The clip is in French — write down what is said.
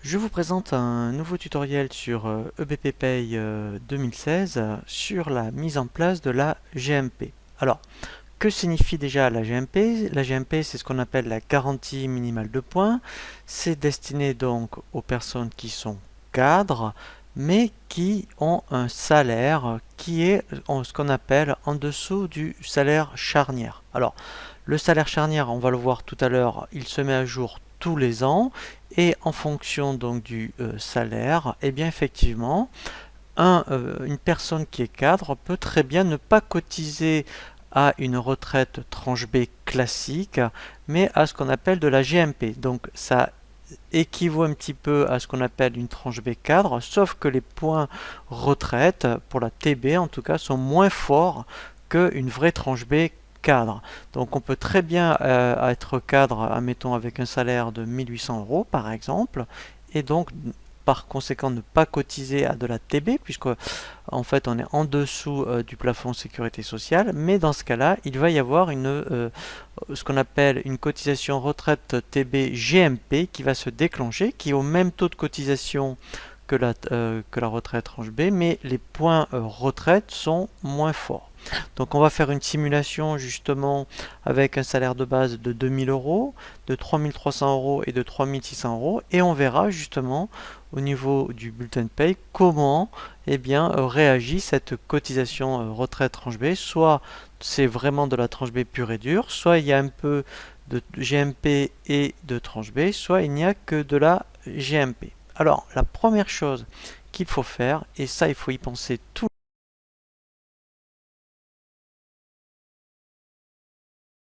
Je vous présente un nouveau tutoriel sur EBP Pay 2016 sur la mise en place de la GMP. Alors, que signifie déjà la GMP? La GMP, c'est ce qu'on appelle la garantie minimale de points. C'est destiné donc aux personnes qui sont cadres, mais qui ont un salaire qui est ce qu'on appelle en dessous du salaire charnière. Alors, le salaire charnière, on va le voir tout à l'heure, il se met à jour tous les ans et en fonction donc du salaire, et bien effectivement, une personne qui est cadre peut très bien ne pas cotiser à une retraite tranche B classique, mais à ce qu'on appelle de la GMP. Donc ça équivaut un petit peu à ce qu'on appelle une tranche B cadre, sauf que les points retraite, pour la TB en tout cas, sont moins forts qu'une vraie tranche B cadre. Donc on peut très bien être cadre, admettons, avec un salaire de 1800 euros par exemple, et donc par conséquent ne pas cotiser à de la TB, puisque en fait on est en dessous du plafond sécurité sociale, mais dans ce cas-là, il va y avoir ce qu'on appelle une cotisation retraite TB GMP qui va se déclencher, qui est au même taux de cotisation que la retraite tranche B, mais les points retraite sont moins forts. Donc on va faire une simulation justement avec un salaire de base de 2000 euros, de 3300 euros et de 3600 euros, et on verra justement au niveau du bulletin de paye comment réagit cette cotisation retraite tranche B. Soit c'est vraiment de la tranche B pure et dure, soit il y a un peu de GMP et de tranche B, soit il n'y a que de la GMP. Alors, la première chose qu'il faut faire, et ça il faut y penser tout